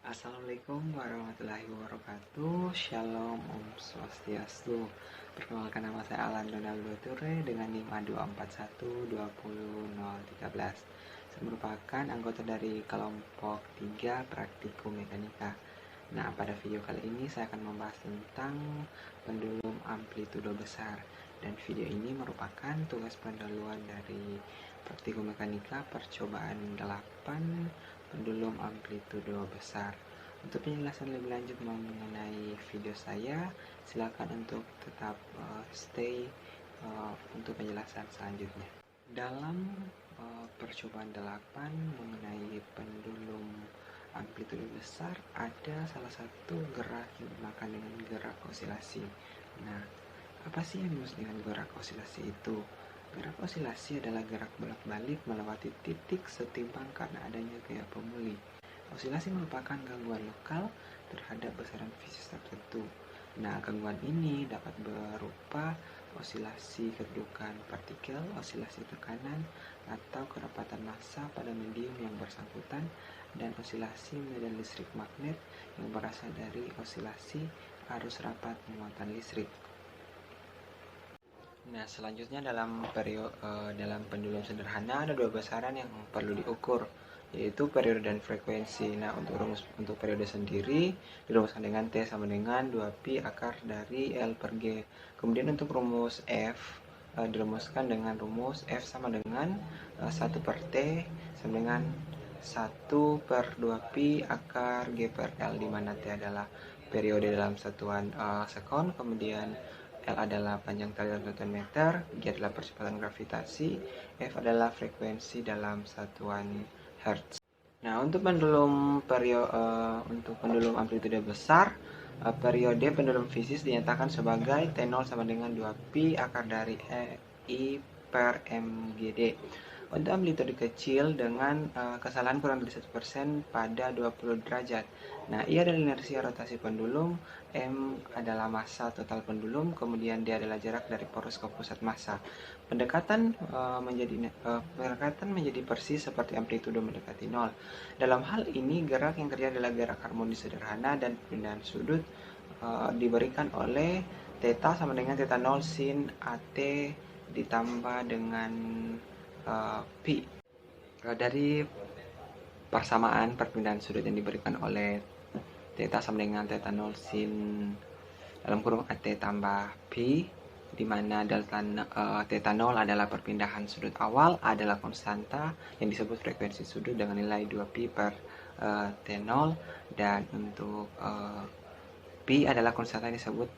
Assalamualaikum warahmatullahi wabarakatuh. Shalom, Om Swastiastu. Perkenalkan, nama saya Alan Donaldo Ture dengan NIM A2412013. Saya merupakan anggota dari kelompok 3 Praktikum Mekanika. Nah, pada video kali ini saya akan membahas tentang pendulum amplitudo besar. Dan video ini merupakan tugas pendahuluan dari Praktikum Mekanika percobaan 8 pendulum amplitudo besar. Untuk penjelasan lebih lanjut mengenai video saya, silakan untuk tetap stay untuk penjelasan selanjutnya. Dalam percobaan 8 mengenai pendulum amplitudo besar, ada salah satu gerak yang dinamakan dengan gerak osilasi. Nah, apa sih yang dimaksud dengan gerak osilasi itu? Gerak osilasi adalah gerak bolak-balik melewati titik setimpang karena adanya gaya pemulih. Osilasi merupakan gangguan lokal terhadap besaran fisis tertentu. Nah, gangguan ini dapat berupa osilasi kedudukan partikel, osilasi tekanan, atau kerapatan massa pada medium yang bersangkutan, dan osilasi medan listrik magnet yang berasal dari osilasi arus rapat muatan listrik. Nah, selanjutnya dalam pendulum sederhana ada dua besaran yang perlu diukur, yaitu periode dan frekuensi. Nah, untuk periode sendiri dirumuskan dengan T sama dengan 2pi akar dari L per G. Kemudian untuk rumus F dirumuskan dengan rumus F sama dengan 1 per T sama dengan 1 per 2pi akar G per L, di mana T adalah periode dalam satuan sekon, kemudian L adalah panjang tali dalam satuan meter, G adalah percepatan gravitasi, F adalah frekuensi dalam satuan Hertz. Nah, untuk pendulum amplitudo besar, periode pendulum fisis dinyatakan sebagai T0 sama dengan 2pi akar dari I per MGD. Untuk amplitudo kecil dengan kesalahan kurang dari 1% pada 20 derajat. Nah, I adalah inersia rotasi pendulum, M adalah massa total pendulum, kemudian D adalah jarak dari porus ke pusat massa. Pendekatan menjadi persis seperti amplitudo mendekati nol. Dalam hal ini, gerak yang terjadi adalah gerak harmonis sederhana dan perpindahan sudut diberikan oleh theta sama dengan theta 0 sin AT ditambah dengan pi. Dari persamaan perpindahan sudut yang diberikan oleh theta sama dengan theta 0 sin dalam kurung AT tambah pi, di mana theta 0 adalah perpindahan sudut awal, A adalah konstanta yang disebut frekuensi sudut dengan nilai 2pi per T0, dan untuk pi adalah konstanta yang disebut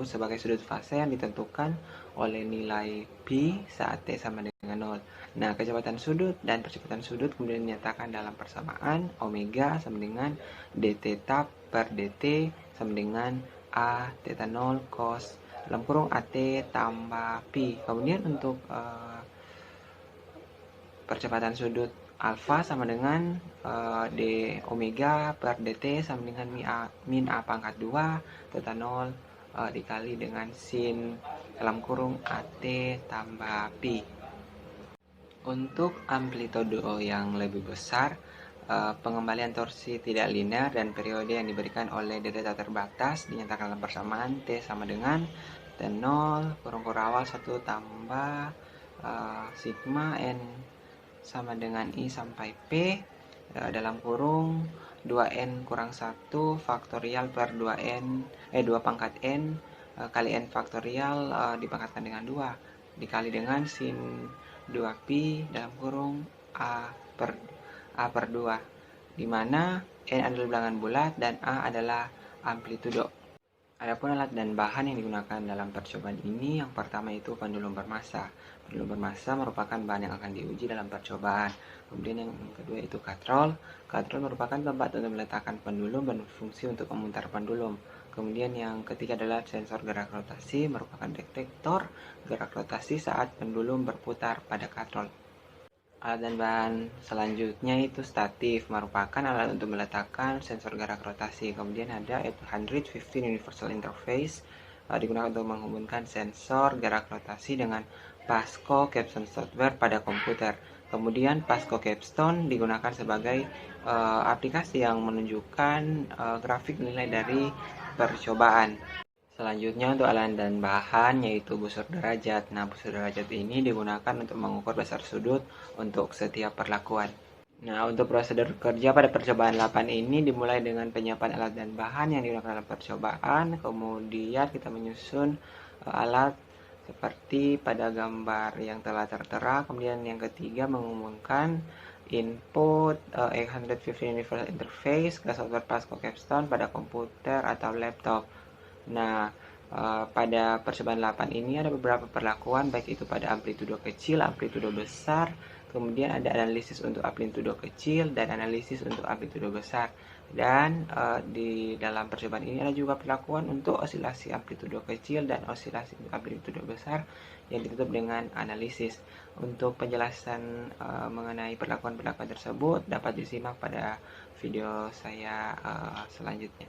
sebagai sudut fase yang ditentukan oleh nilai pi saat T sama dengan 0. Nah, kecepatan sudut dan percepatan sudut kemudian dinyatakan dalam persamaan omega sama dengan d theta per dt sama dengan a theta 0 cos dalam kurung at tambah pi. Kemudian untuk percepatan sudut alfa sama dengan d omega per dt sama dengan min a pangkat 2 theta 0 dikali dengan sin dalam kurung at tambah pi. Untuk amplitudo yang lebih besar, pengembalian torsi tidak linear dan periode yang diberikan oleh delta terbatas dinyatakan dalam persamaan T sama dengan T0 kurung awal 1 tambah sigma N sama dengan I sampai P dalam kurung 2N kurang 1 faktorial per 2 pangkat N kali N faktorial dipangkatkan dengan 2 dikali dengan sin 2pi dalam kurung A per 2, di mana N adalah bilangan bulat dan A adalah amplitudo. Adapun alat dan bahan yang digunakan dalam percobaan ini, yang pertama itu pendulum bermassa. Pendulum bermassa merupakan bahan yang akan diuji dalam percobaan. Kemudian yang kedua itu katrol. Katrol merupakan tempat untuk meletakkan pendulum dan berfungsi untuk memutar pendulum. Kemudian yang ketiga adalah sensor gerak rotasi, merupakan detektor gerak rotasi saat pendulum berputar pada katrol. Alat dan bahan selanjutnya itu statif, merupakan alat untuk meletakkan sensor gerak rotasi. Kemudian ada 815 Universal Interface, digunakan untuk menghubungkan sensor gerak rotasi dengan Pasco Capson software pada komputer. Kemudian Pasco Capstone digunakan sebagai aplikasi yang menunjukkan grafik nilai dari percobaan. Selanjutnya untuk alat dan bahan yaitu busur derajat. Nah, busur derajat ini digunakan untuk mengukur besar sudut untuk setiap perlakuan. Nah, untuk prosedur kerja pada percobaan 8 ini dimulai dengan penyiapan alat dan bahan yang digunakan dalam percobaan. Kemudian kita menyusun alat seperti pada gambar yang telah tertera. Kemudian yang ketiga mengumumkan input 850 Universal Interface ke software Pasco Capstone pada komputer atau laptop. Nah, pada percobaan 8 ini ada beberapa perlakuan, baik itu pada amplitudo kecil, amplitudo besar, kemudian ada analisis untuk amplitudo kecil dan analisis untuk amplitudo besar. Dan di dalam percobaan ini ada juga perlakuan untuk osilasi amplitudo kecil dan osilasi amplitudo besar yang ditutup dengan analisis. Untuk penjelasan mengenai perlakuan-perlakuan tersebut dapat disimak pada video saya selanjutnya.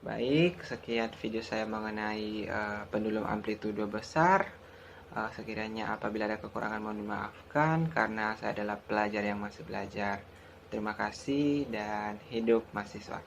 Baik, sekian video saya mengenai pendulum amplitudo besar. Sekiranya apabila ada kekurangan mohon dimaafkan karena saya adalah pelajar yang masih belajar. Terima kasih dan hidup mahasiswa.